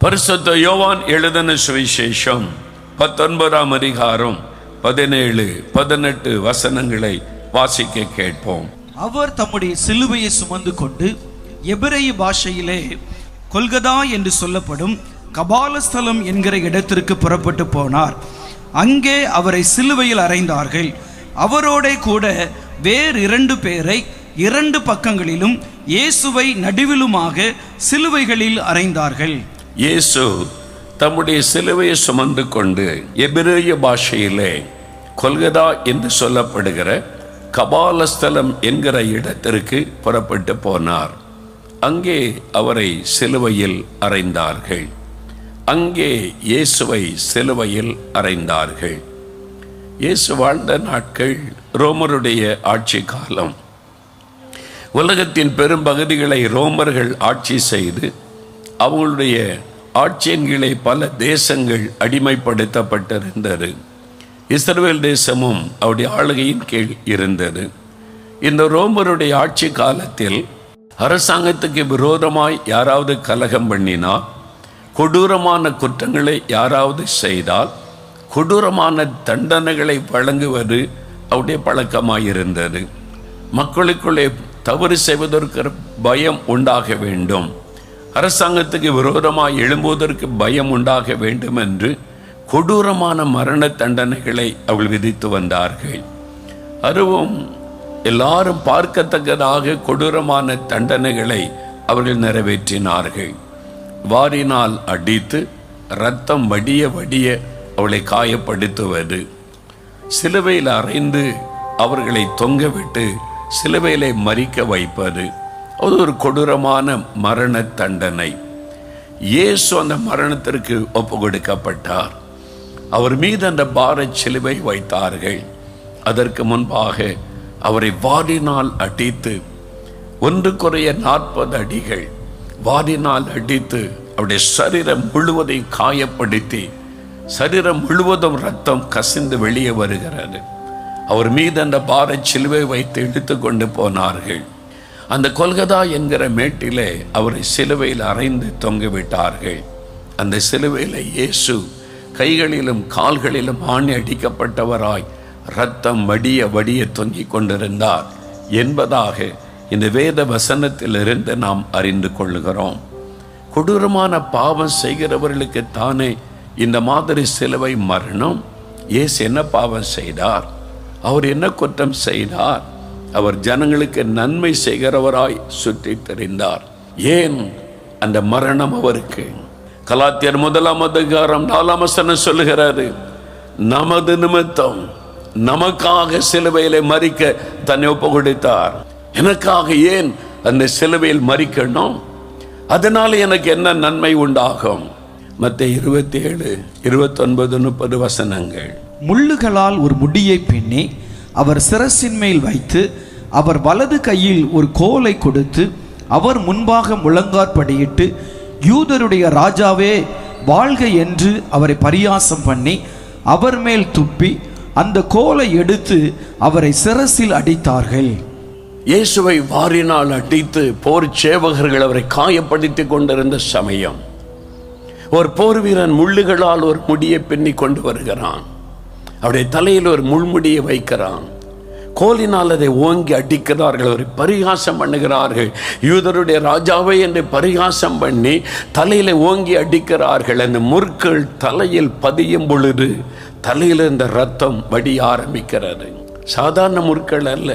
பரிசுத்த யோவான் எழுதின சுவிசேஷம் 19ஆம் அதிகாரம் 17-18 வசனங்களை வாசிக்க கேட்போம். அவர் தம்முடைய சிலுவையை சுமந்து கொண்டு எபிரேய பாஷையிலே கொல்கதா என்று சொல்லப்படும் கபாலஸ்தலம் என்கிற இடத்திற்கு புறப்பட்டு போனார். அங்கே அவரை சிலுவையில் அறைந்தார்கள். அவரோட கூட வேறு 2 பேரை 2 பக்கங்களிலும் இயேசுவை நடுவிலுமாக சிலுவைகளில் அறைந்தார்கள். இயேசு தம்முடைய சிலுவையை சுமந்து கொண்டு எபிரேய பாஷையிலே கொல்கதா என்று சொல்லப்படுகிற கபாலஸ்தலம் என்கிற இடத்திற்கு புறப்பட்டு போனார். அங்கே அவரை சிலுவையில் அறைந்தார்கள். அங்கே இயேசுவை சிலுவையில் அறைந்தார்கள். இயேசு வாழ்ந்த நாட்கள் ரோமருடைய ஆட்சி காலம். உலகத்தின் பெரும் பகுதிகளை ரோமர்கள் ஆட்சி செய்து அவங்களுடைய ஆட்சியின் கீழே பல தேசங்கள் அடிமைப்படுத்தப்பட்டிருந்தது. இஸ்ரவேல் தேசமும் அவருடைய ஆளுகையின் கீழ் இருந்தது. இந்த ரோமருடைய ஆட்சி காலத்தில் அரசாங்கத்துக்கு விரோதமாய் யாராவது கலகம் பண்ணினால், கொடூரமான குற்றங்களை யாராவது செய்தால் கொடூரமான தண்டனைகளை வழங்குவது அவருடைய பழக்கமாயிருந்தது. மக்களுக்குள்ளே தவறு செய்வதற்கு பயம் உண்டாக வேண்டும், அரசாங்கத்துக்கு விரோதமாக எழும்புவதற்கு பயம் உண்டாக வேண்டும் என்று கொடூரமான மரண தண்டனைகளை அவர்கள் விதித்து வந்தார்கள். அதுவும் எல்லாரும் பார்க்கத்தக்கதாக கொடூரமான தண்டனைகளை அவர்கள் நிறைவேற்றினார்கள். வாரினால் அடித்து இரத்தம் வடிய வடிய அவளை காயப்படுத்துவது, சிலுவையில் அறைந்து அவர்களை தொங்கவிட்டு சிலுவையிலே மரிக்க வைப்பது, அது ஒரு கொடூரமான மரண தண்டனை. இயேசு அந்த மரணத்திற்கு ஒப்பு கொடுக்கப்பட்டார். அவர் மீது அந்த பாரச் சிலுவை வைத்தார்கள். அதற்கு முன்பாக அவரை வாரினால் அடித்து 1 குறைய 40 அடிகள் வாரினால் அடித்து அவருடைய சரீரம் முழுவதையும் காயப்படுத்தி சரீரம் முழுவதும் ரத்தம் கசிந்து வெளியே வருகிறது. அவர் மீது அந்த பாரச் சிலுவை வைத்து இழுத்து கொண்டு போனார்கள். அந்த கொல்கதா என்கிற மேட்டிலே அவரை சிலுவையில் அறைந்து தொங்கிவிட்டார்கள். அந்த சிலுவையில் இயேசு கைகளிலும் கால்களிலும் ஆணி அடிக்கப்பட்டவராய் இரத்தம் வடிய வடிய தொங்கிக் கொண்டிருந்தார் என்பதாக இந்த வேத வசனத்திலிருந்து நாம் அறிந்து கொள்ளுகிறோம். கொடூரமான பாவம் செய்கிறவர்களுக்கு தானே இந்த மாதிரி சிலுவை மரணம். இயேசு என்ன பாவம் செய்தார்? அவர் என்ன குற்றம் செய்தார்? அவர் ஜனங்களுக்கு நன்மை செய்கிறவராய் சுற்றி தெரிந்தார். ஏன் அந்த மரணம் அவருக்கு? கலாத்தியர் 1ஆம் அதிகாரம் 4ஆம் வசனம் சொல்லுகிறாரு, நமது நிமித்தம் நமக்காக சிலுவையிலே மரிக்க தன்னை ஒப்பு கொடுத்தார். எனக்காக ஏன் அந்த சிலுவையில் மரிக்கணும்? அதனால எனக்கு என்ன நன்மை உண்டாகும்? மத்தேயு 27-29-30 வசனங்கள். முள்ளுகளால் ஒரு முடியை பின்னி அவர் சிரசின் மேல் வைத்து அவர் வலது கையில் ஒரு கோலை கொடுத்து அவர் முன்பாக முழங்காற்படியிட்டு, யூதருடைய ராஜாவே வாழ்க என்று அவரை பரியாசம் பண்ணி அவர் மேல் துப்பி அந்த கோலை எடுத்து அவரை சிரசில் அடித்தார்கள். இயேசுவை வாரினால் அடித்து போர் சேவகர்கள் அவரை காயப்படுத்தி கொண்டிருந்த சமயம் ஒரு போர் வீரன் முள்ளுகளால் ஒரு முடியை பின்னி கொண்டு வருகிறான். அவருடைய தலையில் ஒரு முள்முடியை வைக்கிறான். கோலினால் அதை ஓங்கி அடிக்கிறார்கள். அவரை பரிகாசம் பண்ணுகிறார்கள். யூதருடைய ராஜாவை என்று பரிகாசம் பண்ணி தலையில ஓங்கி அடிக்கிறார்கள். அந்த முற்கள் தலையில் பதியும் பொழுது தலையில் இந்த ரத்தம் வடிய ஆரம்பிக்கிறது. சாதாரண முற்கள் அல்ல.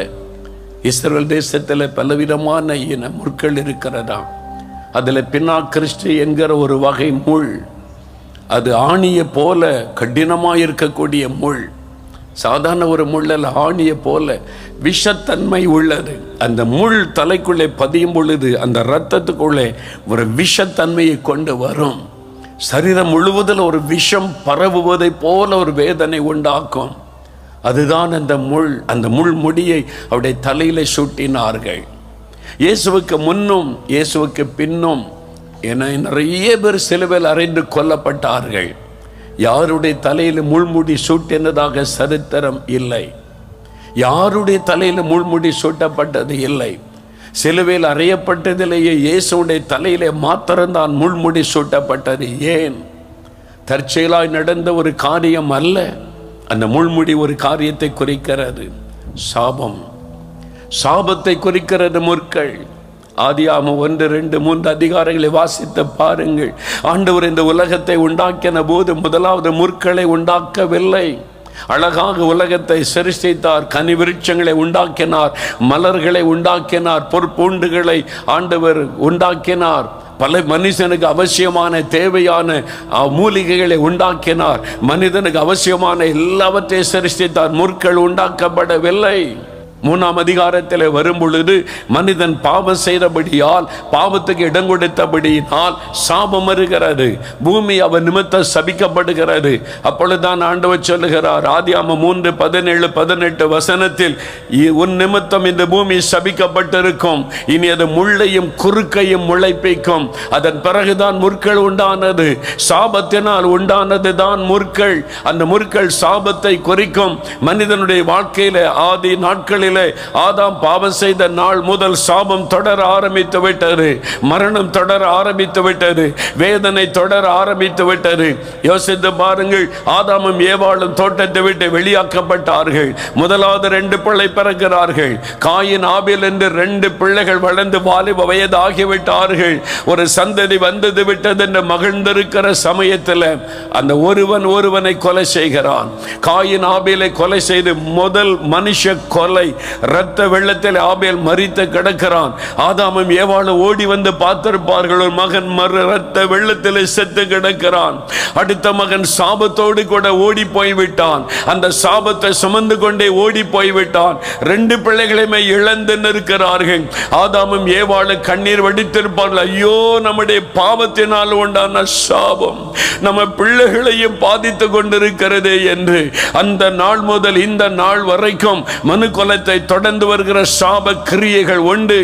இஸ்ரவேல் தேசத்தில் பலவிதமான இன முற்கள் இருக்கிறதா. அதில் பின்னா கிறிஸ்து என்கிற ஒரு வகை முள், அது ஆணியை போல கடினமாக இருக்கக்கூடிய முள். சாதாரண ஒரு முள்ளல், ஆணியை போல விஷத்தன்மை உள்ளது. அந்த முள் தலைக்குள்ளே பதியும் பொழுது அந்த இரத்தத்துக்குள்ளே ஒரு விஷத்தன்மையை கொண்டு வரும். சரீரம் முழுவதில் ஒரு விஷம் பரவுவதை போல ஒரு வேதனை உண்டாக்கும். அதுதான் அந்த முள். அந்த முள் முடியை அவருடைய தலையில சூட்டினார்கள். இயேசுவுக்கு முன்னும் இயேசுவுக்கு பின்னும் என நிறைய பேர் சிலுவையில் அறைந்து கொல்லப்பட்டார்கள். யாருடைய தலையில் முள்முடி சூட்டினதாக சரித்திரம் இல்லை. யாருடைய தலையில் முள்முடி சூட்டப்பட்டது இல்லை. சிலுவையில் அறையப்பட்டதிலேயே இயேசுடைய தலையிலே மாத்திரம்தான் முள்முடி சூட்டப்பட்டது. ஏன்? தற்செயலாய் நடந்த ஒரு காரியம் அல்ல. அந்த முள்முடி ஒரு காரியத்தை குறிக்கிறது. சாபம், சாபத்தை குறிக்கிறது முற்கள். ஆதியாகமம் 1, 2, 3 அதிகாரங்களை வாசித்து பாருங்கள். ஆண்டவர் இந்த உலகத்தை உண்டாக்கின போது முதலாவது முற்களை உண்டாக்கவில்லை. அழகாக உலகத்தை சிருஷ்டித்தார். கனி விருட்சங்களை உண்டாக்கினார், மலர்களை உண்டாக்கினார், பொற்பூண்டுகளை ஆண்டவர் உண்டாக்கினார். பல மனுஷனுக்கு அவசியமான தேவையான மூலிகைகளை உண்டாக்கினார். மனிதனுக்கு அவசியமான எல்லாவற்றையும் சிருஷ்டித்தார். முற்கள் உண்டாக்கப்படவில்லை. 3ஆம் அதிகாரத்தில் வரும் பொழுது மனிதன் பாவம் செய்தபடியால், பாவத்துக்கு இடம் கொடுத்தபடியினால் சாபம் வருகிறது. பூமி அவன் நிமித்தம் சபிக்கப்படுகிறது. அப்பொழுதுதான் ஆண்டவர் சொல்லுகிறார் ஆதியாகமம் 3, 17, 18 வசனத்தில், உன் நிமித்தம் இந்த பூமி சபிக்கப்பட்டிருக்கும், இனி அது முள்ளையும் குறுக்கையும் முளைப்பிக்கும். அதன் பிறகுதான் முற்கள் உண்டானது. சாபத்தினால் உண்டானது தான் முற்கள். அந்த முற்கள் சாபத்தை குறிக்கும். மனிதனுடைய வாழ்க்கையில ஆதி நாட்களில் ஆதாம் பாவம் செய்த நாள் முதல் சாபம் தொடர ஆரம்பித்து விட்டது. மரணம் தொடர ஆரம்பித்து விட்டது. வேதனை தொடர ஆரம்பித்து விட்டது. யோசித்து பாருங்கள். ஆதாமும் ஏவாளும் தோட்டத்தை விட்டு வெளியாக்கப்பட்டார்கள். முதலாவது 2 பிள்ளை பிறக்கிறார்கள். காயின், ஆபேல் என்று 2 பிள்ளைகள் வளர்ந்து வாலிப வயது ஆகிவிட்டார்கள். ஒரு சந்ததி வந்தது விட்டது என்று மகிழ்ந்திருக்கிற சமயத்தில் அந்த ஒருவனை கொலை செய்கிறான். காயின் ஆபேலை கொலை செய்து முதல் மனுஷ கொலை. இரத்த வெள்ளத்தில் ஆபேல் மரித்து கிடக்கிறான். ஆதாமும் ஏவாளும் ஓடி வந்து பார்த்திருப்பார்கள். ஒரு மகன் இரத்த வெள்ளத்தில் செத்து கிடக்கிறான். அடுத்த மகன் சாபத்தோடு கூட ஓடி போய்விட்டான். அந்த சாபத்தை சுமந்து கொண்டே ஓடி போய்விட்டான். 2 பிள்ளைகளையுமே இழந்து நிற்கிறார்கள். ஆதாமும் ஏவாளும் கண்ணீர் வடித்திருப்பார்கள். ஐயோ, நம்முடைய பாவத்தினால் உண்டான சாபம் நம்ம பிள்ளைகளையும் பாதித்து கொண்டிருக்கிறதே என்று. அந்த நாள் முதல் இந்த நாள் வரைக்கும் மனு கொலத்தை தொடர்ந்து வருகிற சாப கிரியைகள் உண்டு.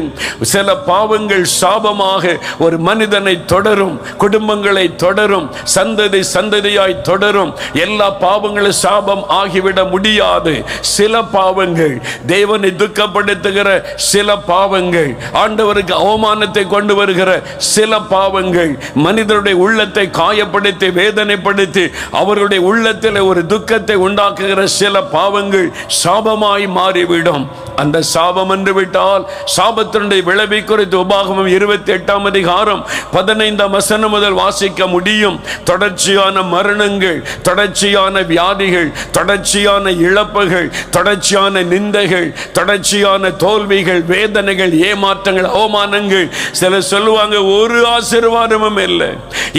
சில பாவங்கள் சாபமாக ஒரு மனிதனை தொடரும், குடும்பங்களை தொடரும், சந்ததி சந்ததியாய் தொடரும். எல்லா பாவங்களும் சாபம் ஆகிவிட முடியாது. சில பாவங்கள் தேவனை துக்கப்படுத்துகிற, சில பாவங்கள் ஆண்டவருக்கு அவமானத்தை கொண்டு வருகிற, சில பாவங்கள் மனிதனுடைய உள்ளத்தை காயப்படுத்தி வேதனைப்படுத்தி அவர்களுடைய உள்ளத்தில் ஒரு துக்கத்தை உண்டாக்குகிற சில பாவங்கள் சாபமாய் மாறிவிடும். அந்த சாபம் என்று விட்டால் சாபத்தினுடைய விளைவை குறித்து உபாகமம் 28ஆம் அதிகாரம் 15ஆம் வசனம் முதல் வாசிக்க முடியும். தொடர்ச்சியான மரணங்கள், தொடர்ச்சியான வியாதிகள், தொடர்ச்சியான இழப்புகள், தொடர்ச்சியான நிந்தைகள், தொடர்ச்சியான தோல்விகள், வேதனைகள், ஏமாற்றங்கள், அவமானங்கள். சிலர் சொல்லுவாங்க, ஒரு ஆசீர்வாதமும் இல்லை,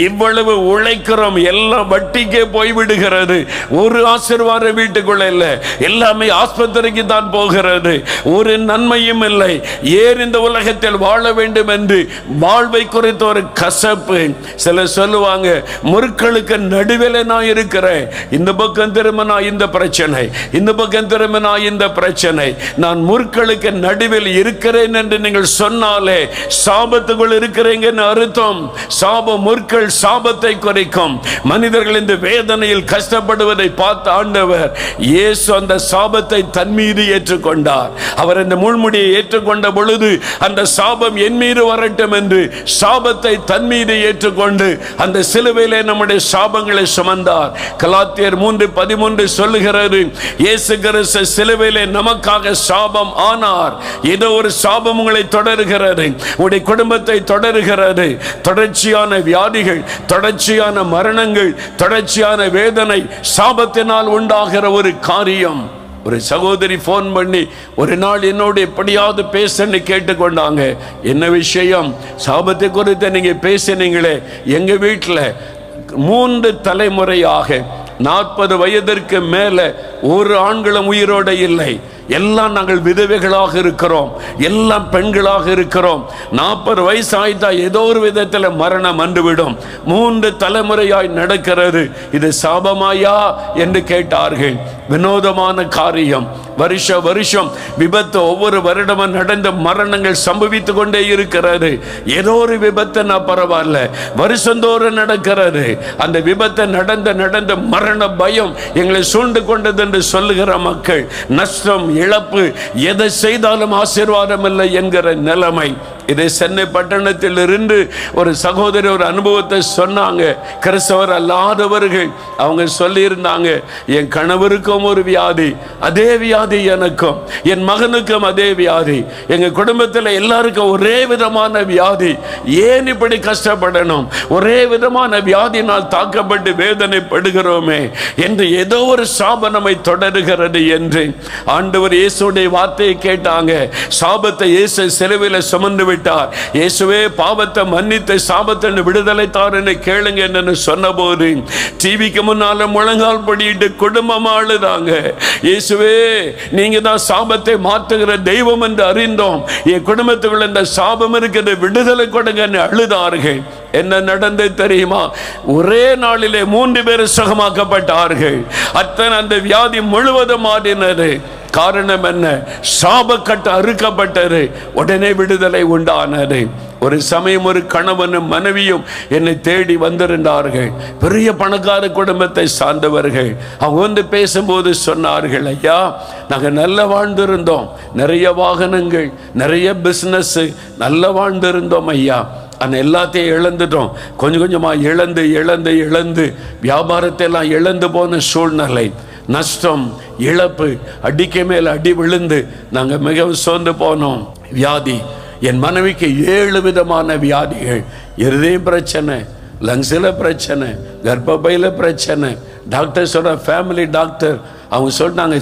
இவ்வளவு உழைக்கிறோம், எல்லாம் வட்டிக்கே போய்விடுகிறது, ஒரு ஆசீர்வாதம் வீட்டுக்குள்ள இல்லை, எல்லாமே ஆஸ்பத்திரிக்கு தான் போகிறது, ஒரு நன்மையும் இல்லை, ஏன் இந்த உலகத்தில் வாழ வேண்டும் என்று வாழ்வை குறித்த ஒரு கசப்பு. சிலர் சொல்லுவாங்க, முற்களுக்கு நடுவில் நான் இருக்கிறேன், இந்த பக்கம் திரும்பினா இந்த பிரச்சனை, இந்த பக்கம் திரும்பினா இந்த பிரச்சனை, நான் முற்களுக்கு நடுவில் இருக்கிறேன் என்று நீங்கள் சொன்னாலே சாபத்துக்குள் இருக்கிறீங்கன்னு அர்த்தம். சாபம், முற்கள் சாபத்தை குறைக்கும். மனிதர்கள் இந்த வேதனையில் கஷ்டப்படுவதை பார்த்த ஆண்டவர் இயேசு அந்த சாபத்தை தன் மீது ஏற்றுக்கொண்டார். அவர் அந்த முள்முடியை ஏற்றுக்கொண்ட பொழுது அந்த சாபம் என் மீது வரட்டும் என்று சாபத்தை தன் மீது ஏற்றுக்கொண்டு அந்த சிலுவையிலே நம்முடைய சாபங்களை சுமந்தார். கலாத்தியர் 3:13 சொல்லுகிறது, இயேசு கிறிஸ்து சிலுவையிலே நமக்காக சாபம் ஆனார். ஏதோ ஒரு சாபம் உங்களை தொடர்கிறது, உங்களுடைய குடும்பத்தை தொடர்கிறது. தொடர்ச்சியான வியாதிகள், தொடர்ச்சியான மரணங்கள், தொடர்ச்சியான வேதனை சாபத்தினால் உண்டாகிற ஒரு காரியம். ஒரு சகோதரி போன் பண்ணி ஒரு நாள் என்னோட எப்படியாவது பேசன்னு கேட்டுக்கொண்டாங்க. என்ன விஷயம்? சாபத்தை குறித்து நீங்க பேசினீங்களே, எங்க வீட்டில் 3 தலைமுறையாக 40 வயதிற்கு மேல ஒரு ஆண்களும் உயிரோடு இல்லை, எல்லாம் நாங்கள் விதவைகளாக இருக்கிறோம், எல்லாம் பெண்களாக இருக்கிறோம். 40 வயசு ஆயிட்டா ஏதோ ஒரு விதத்தில் மரணம் வந்துவிடும். 3 தலைமுறையாய் நடக்கிறது. இது சாபமாயா என்று கேட்டார்கள். வினோதமான காரியம். வருஷம் விபத்து ஒவ்வொரு வருடமும் நடந்த மரணங்கள் சம்பவித்து கொண்டே இருக்கிறது. ஏதோ ஒரு விபத்து நான் பரவாயில்ல, வருஷந்தோறும் நடக்கிறது. அந்த விபத்து நடந்த மரண பயம் எங்களை சூழ்ந்து கொண்டது என்று சொல்லுகிற மக்கள், நஷ்டம் இழப்பு, எதை செய்தாலும் ஆசீர்வாதம் இல்லை என்கிற நிலைமை. இதை சென்னை பட்டணத்தில் இருந்து ஒரு சகோதரி ஒரு அனுபவத்தை சொன்னாங்க. கிறிஸ்தவர் அல்லாதவர்கள் அவங்க சொல்லி இருந்தாங்க, என் கணவருக்கும் ஒரு வியாதி, அதே வியாதி எனக்கும், என் மகனுக்கும் அதே வியாதி, எங்க குடும்பத்தில் எல்லாருக்கும் ஒரே விதமான வியாதி, ஏன் இப்படி கஷ்டப்படணும், ஒரே விதமான வியாதினால் தாக்கப்பட்டு வேதனைப்படுகிறோமே என்று ஏதோ ஒரு சாபம் நம்மை தொடருகிறது என்று ஆண்டவர் இயேசுடைய வார்த்தையை கேட்டாங்க. சாபத்தை இயேசு சிலுவையில் சுமந்து விட்டார். இயேசுவே பாவத்தை மன்னித்து சாபத்தை விடுதலை தாருன்னு கேளுங்க என்று சொன்னபோது டிவிக்கு முன்னால முழங்கால் படிட்டு குடும்பம் ஆளுதாங்க. இயேசுவே நீங்க தான் சாபத்தை மாற்றுகிற தெய்வம் என்று அறிந்தோம், என் குடும்பத்துக்குள்ள இந்த சாபம் இருக்கிறது, விடுதலை கொடுங்க அழுதார்கள். என்ன நடந்தது தெரியுமா? ஒரே நாளிலே 3 பேர் சுகமாக்கப்பட்டார்கள். அத்தனை அந்த வியாதி முழுவதும் மாறினது. காரணம் என்ன? சாபக்கட்டு அறுக்கப்பட்டது, உடனே விடுதலை உண்டானது. ஒரு சமயம் ஒரு கணவனும் மனைவியும் என்னை தேடி வந்திருந்தார்கள். பெரிய பணக்கார குடும்பத்தை சார்ந்தவர்கள். அவங்க வந்து பேசும்போது சொன்னார்கள், ஐயா நாங்கள் நல்லா வாழ்ந்திருந்தோம், நிறைய வாகனங்கள், நிறைய பிஸ்னஸ், நல்லா வாழ்ந்திருந்தோம் ஐயா, ஆனால் எல்லாத்தையும் இழந்துட்டோம். கொஞ்சம் கொஞ்சமாக இழந்து வியாபாரத்தை எல்லாம் இழந்து போன சூழ்நிலை, நஷ்டம் இழப்பு, அடிக்க மேல் அடி விழுந்து நாங்கள் மிகவும் சோர்ந்து போனோம். வியாதி, என் மனைவிக்கு 7 விதமான வியாதிகள், இருதய பிரச்சனை, லங்ஸில் பிரச்சனை, கர்ப்பப்பையில் பிரச்சனை. டாக்டர் சொல்ற, ஃபேமிலி டாக்டர் அவங்க சொல்லிட்டாங்க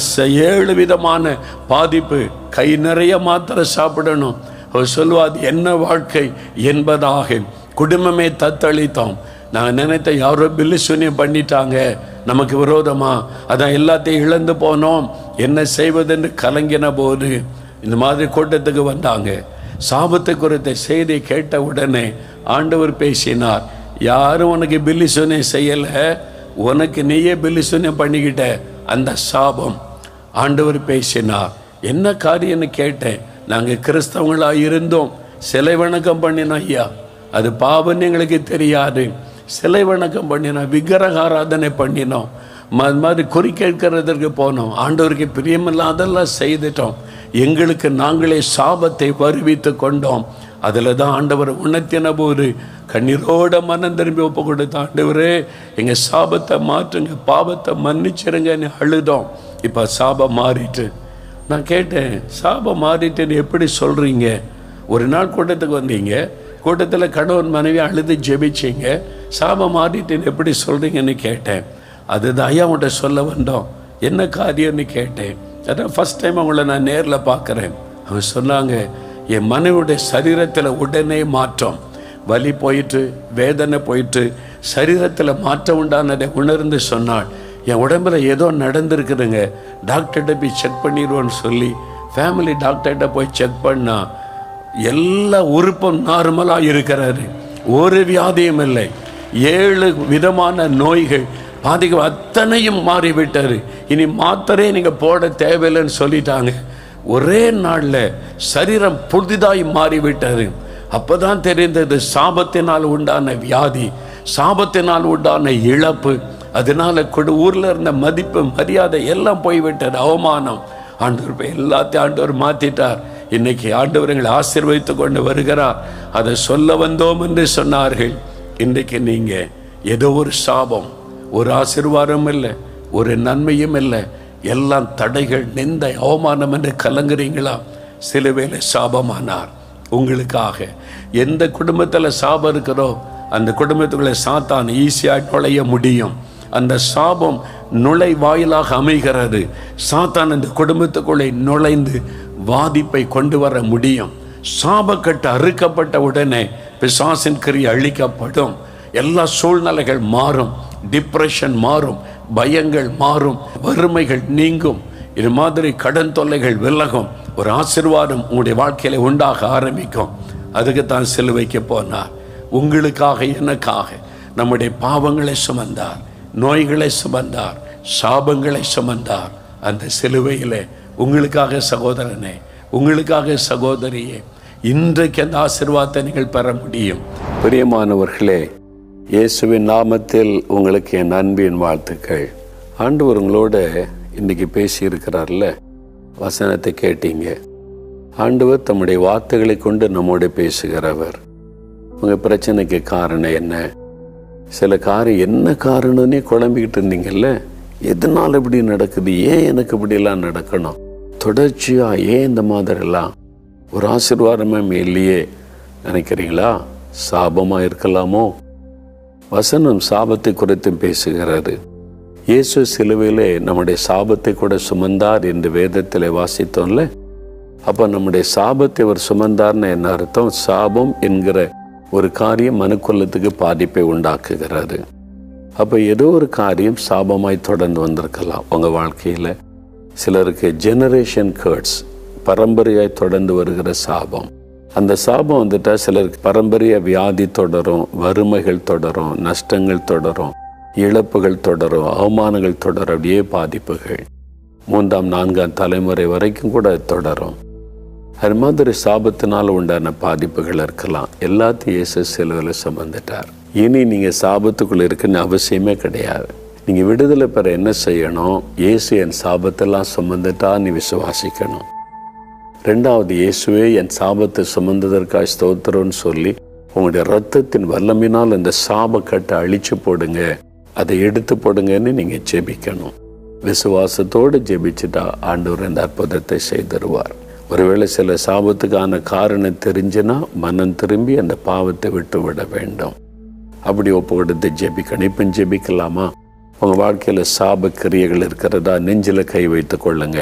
7 விதமான பாதிப்பு, கை நிறைய மாத்திரை சாப்பிடணும். அவர் சொல்லுவாது என்ன வாழ்க்கை என்பதாக. குடும்பமே தத்தளித்தோம். நாங்கள் நினைத்த யாரோ பில்லு சூன்யம் பண்ணிட்டாங்க நமக்கு விரோதமா, அதான் எல்லாத்தையும் இழந்து போனோம், என்ன செய்வதென்று கலங்கின போது இந்த மாதிரி கூட்டத்துக்கு வந்தாங்க. சாபத்தை குறித்த செய்தியை கேட்ட உடனே ஆண்டவர் பேசினார், யாரும் உனக்கு பில்லி சூன்யம் செய்யலை, உனக்கு நீயே பில்லி சூன்யம் பண்ணிக்கிட்ட அந்த சாபம். ஆண்டவர் பேசினார். என்ன காரியம்னு கேட்டேன். நாங்கள் கிறிஸ்தவங்களாக இருந்தோம், சிலை வணக்கம் பண்ணினோம் ஐயா, அது பாவம் எங்களுக்கு தெரியாது. சிலை வணக்கம் பண்ணினோம், விக்கிரக ஆராதனை பண்ணினோம், மாதிரி குறி கேட்கறதற்கு போனோம், ஆண்டவருக்கு பிரியமில்லாதெல்லாம் செய்துட்டோம், எங்களுக்கு நாங்களே சாபத்தை வருவித்து கொண்டோம். அதில் தான் ஆண்டவர் உணர்த்தின போது கண்ணீரோட மனம் திரும்பி ஒப்பு கொடுத்த, ஆண்டவரே எங்கள் சாபத்தை மாற்றுங்க, பாவத்தை மன்னிச்சிருங்கன்னு அழுதோம். இப்போ சாபம் மாறிட்டு. நான் கேட்டேன், சாபம் மாறிட்டுன்னு எப்படி சொல்கிறீங்க? ஒரு நாள் கூட்டத்துக்கு வந்தீங்க, கூட்டத்தில் கணவன் மனைவி அழுது ஜெபிச்சிங்க, சாபம் மாறிட்டுன்னு எப்படி சொல்கிறீங்கன்னு கேட்டேன். அதுதான் ஐயா உன்கிட்ட சொல்ல வந்தோம், என்ன காரியம்னு கேட்டேன். அதான் ஃபஸ்ட் டைம் அவங்கள நான் நேரில் பார்க்குறேன். அவங்க சொன்னாங்க, என் மனைவியுடைய சரீரத்தில் உடனே மாற்றம், வலி போயிட்டு வேதனை போயிட்டு சரீரத்தில் மாற்றம் உண்டானதை உணர்ந்து சொன்னாள். என் உடம்புல ஏதோ நடந்திருக்குதுங்க, டாக்டர்கிட்ட போய் செக் பண்ணிடுவோன்னு சொல்லி ஃபேமிலி டாக்டர்கிட்ட போய் செக் பண்ணா எல்லா உறுப்பும் நார்மலாக இருக்கிறாரு, ஒரு வியாதியும் இல்லை. 7 விதமான நோய்கள் பாதிக்க அத்தனையும் மாறிவிட்டார். இனி மாத்திரையே நீங்கள் போட தேவையில்லைன்னு சொல்லிட்டாங்க. ஒரே நாளில் சரீரம் புதிதாய் மாறிவிட்டார். அப்போதான் தெரிந்தது சாபத்தினால் உண்டான வியாதி, சாபத்தினால் உண்டான இழப்பு, அதனால ஊரில் இருந்த மதிப்பு மரியாதை எல்லாம் போய்விட்டார், அவமானம். ஆண்டவர் எல்லாத்தையும் ஆண்டவர் மாற்றிட்டார். இன்னைக்கு ஆண்டவர் எங்களை ஆசீர்வதித்து கொண்டு வருகிறார். அதை சொல்ல வந்தோம் என்று சொன்னார்கள். இன்றைக்கு நீங்கள் ஏதோ ஒரு சாபம், ஒரு ஆசீர்வாதம் இல்லை, ஒரு நன்மையும் இல்லை, எல்லாம் தடைகள், நிந்தை, அவமானம் என்று கலங்குறீங்களா? சிலுவையில் சாபமானார் உங்களுக்காக. எந்த குடும்பத்தில் சாபம் இருக்கிறோ அந்த குடும்பத்துக்குள்ளே சாத்தான் ஈஸியாக நுழைய முடியும். அந்த சாபம் நுழைவாயிலாக அமைகிறது. சாத்தான் அந்த குடும்பத்துக்குள்ளே நுழைந்து வாதிப்பை கொண்டு வர முடியும். சாபக்கட்டு அறுக்கப்பட்ட உடனே பிசாசின் கிரியை அழிக்கப்படும். எல்லா சூழ்நிலைகள் மாறும், டிப்ரெஷன் மாறும், பயங்கள் மாறும், வறுமைகள் நீங்கும், இது மாதிரி கடன் தொல்லைகள் விலகும், ஒரு ஆசீர்வாதம் உங்களுடைய வாழ்க்கையில உண்டாக ஆரம்பிக்கும். அதுக்குத்தான் சிலுவைக்கு போனார். உங்களுக்காக எனக்காக நம்முடைய பாவங்களை சுமந்தார், நோய்களை சுமந்தார், சாபங்களை சுமந்தார். அந்த சிலுவையிலே உங்களுக்காக சகோதரனே, உங்களுக்காக சகோதரியே, இன்றைக்கு அந்த ஆசீர்வாதத்தை நீங்கள் பெற முடியும். பிரியமானவர்களே, இயேசுவின் நாமத்தில் உங்களுக்கு என் அன்பின் வாழ்த்துக்கள். ஆண்டவர் உங்களோட இன்னைக்கு பேசியிருக்கிறார்ல, வசனத்தை கேட்டீங்க. ஆண்டவர் தம்முடைய வார்த்தைகளை கொண்டு நம்மோடு பேசுகிறவர். உங்கள் பிரச்சனைக்கு காரணம் என்ன? சில காரியம் என்ன காரணம்னே குழம்பிக்கிட்டு இருந்தீங்கல்ல, எதனால் இப்படி நடக்குது, ஏன் எனக்கு இப்படிலாம் நடக்கணும், தொடர்ச்சியாக ஏன் இந்த மாதிரிலாம், ஒரு ஆசீர்வாதமே இல்லையே நினைக்கிறீங்களா? சாபமாக இருக்கலாமோ? வசனம் சாபத்தை குறித்து பேசுகிறாரு. இயேசு சிலுவையிலே நம்முடைய சாபத்தை கூட சுமந்தார் என்று வேதத்தில் வாசித்தோம்ல. அப்போ நம்முடைய சாபத்தை அவர் சுமந்தார்னு என்ன அர்த்தம்? சாபம் என்கிற ஒரு காரியம் மனுக்குலத்துக்கு பாதிப்பை உண்டாக்குகிறது. அப்போ ஏதோ ஒரு காரியம் சாபமாய் தொடர்ந்து வந்திருக்கலாம் உங்கள் வாழ்க்கையில். சிலருக்கு ஜெனரேஷன் கர்ட்ஸ், பரம்பரையாய் தொடர்ந்து வருகிற சாபம். அந்த சாபம் வந்துட்டால் சிலருக்கு பரம்பரைய வியாதி தொடரும், வறுமைகள் தொடரும், நஷ்டங்கள் தொடரும், இழப்புகள் தொடரும், அவமானங்கள் தொடரும், அப்படியே பாதிப்புகள் 3ஆம் 4ஆம் தலைமுறை வரைக்கும் கூட தொடரும். அது மாதிரி சாபத்தினால் உண்டான பாதிப்புகள் இருக்கலாம். எல்லாத்தையும் இயேசு சிலுவையில் சுமந்துட்டார். இனி நீங்கள் சாபத்துக்குள்ளே இருக்குன்னு அவசியமே கிடையாது. நீங்கள் விடுதலை பெற என்ன செய்யணும்? இயேசு என் சாபத்தெல்லாம் சுமந்துட்டா நீ விசுவாசிக்கணும். 2வது, இயேசுவே என் சாபத்தை சுமந்ததற்காக ஸ்தோத்திரம்னு சொல்லி உங்களுடைய இரத்தத்தின் வல்லமினால் அந்த சாபக்கட்டை அழிச்சு போடுங்க, அதை எடுத்து போடுங்கன்னு நீங்கள் ஜெபிக்கணும். விசுவாசத்தோடு ஜெபிச்சுட்டா ஆண்டவர் இந்த அற்புதத்தை செய்தருவார். ஒருவேளை சில சாபத்துக்கான காரணம் தெரிஞ்சுன்னா மனம் திரும்பி அந்த பாவத்தை விட்டு விட வேண்டும். அப்படி ஒப்பு கொடுத்து ஜெபிக்கணும். இப்போ ஜெபிக்கலாமா? உங்கள் வாழ்க்கையில் சாப கிரியைகள் இருக்கிறதா? நெஞ்சில் கை வைத்து கொள்ளுங்க,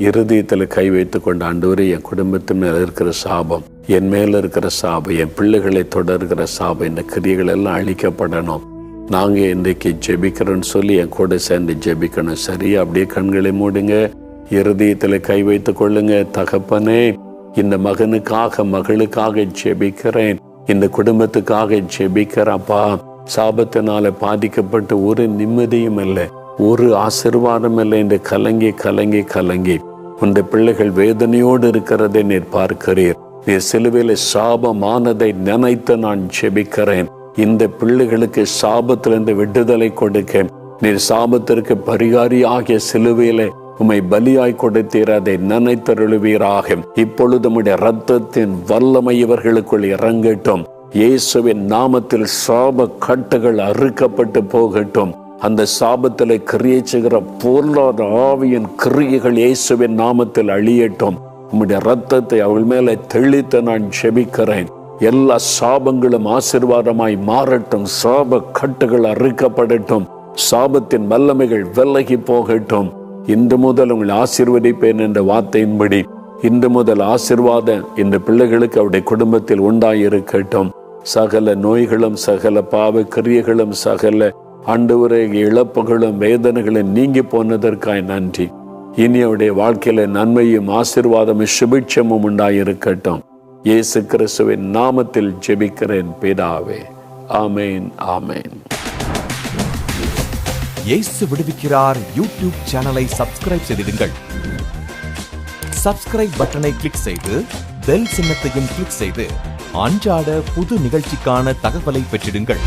இருதயத்தில் கை வைத்து கொண்டு, ஆண்டவரே என் குடும்பத்தின் மேலே இருக்கிற சாபம், என் மேலே இருக்கிற சாபம், என் பிள்ளைகளை தொடர்கிற சாபம், இந்த கிரியைகள் எல்லாம் அழிக்கப்படணும். நாங்கள் இன்றைக்கு ஜெபிக்கிறோன்னு சொல்லி என் கூட சேர்ந்து ஜெபிக்கணும். சரியா? அப்படியே கண்களை மூடுங்க, இருதயத்தில் கை வைத்து கொள்ளுங்க. தகப்பனே, இந்த மகனுக்காக மகளுக்காக ஜெபிக்கிறேன், இந்த குடும்பத்துக்காக ஜெபிக்கிறப்பா. சாபத்தினால பாதிக்கப்பட்டு ஒரு நிம்மதியும் இல்லை, ஒரு ஆசீர்வாதம் இல்லை என்று கலங்கி கலங்கி கலங்கி உந்த பிள்ளைகள் வேதனையோடு இருக்கிறதை நீர் பார்க்கிறீர். நீர் சிலுவையில் சாபமானதை நினைத்து நான் ஜெபிக்கிறேன். இந்த பிள்ளைகளுக்கு சாபத்திலிருந்து விடுதலை கொடுக்க நீர் சாபத்திற்கு பரிகாரி ஆகிய சிலுவையிலே உம்மை பலியாய் கொடுத்தீர், அதை நினைத்தருளுவீராக. இப்பொழுது உம்முடைய இரத்தத்தின் வல்லமை இவர்களுக்குள் இறங்கட்டும். இயேசுவின் நாமத்தில் சாப கட்டுகள் அறுக்கப்பட்டு போகட்டும். அந்த சாபத்தில் கிரியை செய்கிற பொருளாதார ஆவியின் கிரியைகள் இயேசுவின் நாமத்தில் அழியட்டும். உம்முடைய இரத்தத்தை அவள் மேலே தெளித்து நான் ஜெபிக்கிறேன். எல்லா சாபங்களும் ஆசீர்வாதமாய் மாறட்டும். சாப கட்டுகள் அறுக்கப்படட்டும். சாபத்தின் வல்லமைகள் விலகி போகட்டும். இன்று முதல் உங்களை ஆசீர்வதிப்பேன் என்ற வார்த்தையின்படி இன்று முதல் ஆசீர்வாதம் இந்த பிள்ளைகளுக்கு அவருடைய குடும்பத்தில் உண்டாயிருக்கட்டும். சகல நோய்களும் சகல பாவ கிரியைகளும் சகல ஆண்டவரே இழப்புகளும் வேதனைகளும் நீங்கி போனதற்காய் நன்றி. இனி அவருடைய வாழ்க்கையில நன்மையும் ஆசீர்வாதமும் சுபிட்சமும் உண்டாயிருக்கட்டும். இயேசு கிறிஸ்துவின் நாமத்தில் ஜெபிக்கிறேன் பிதாவே. ஆமேன், ஆமேன். இயேசு விடுவிக்கிறார் யூடியூப் சேனலை சப்ஸ்கிரைப் செய்திடுங்கள். சப்ஸ்கிரைப் பட்டனை கிளிக் செய்து பெல் சின்னத்தையும் கிளிக் செய்து அன்றாட புது நிகழ்ச்சிக்கான தகவலை பெற்றிடுங்கள்.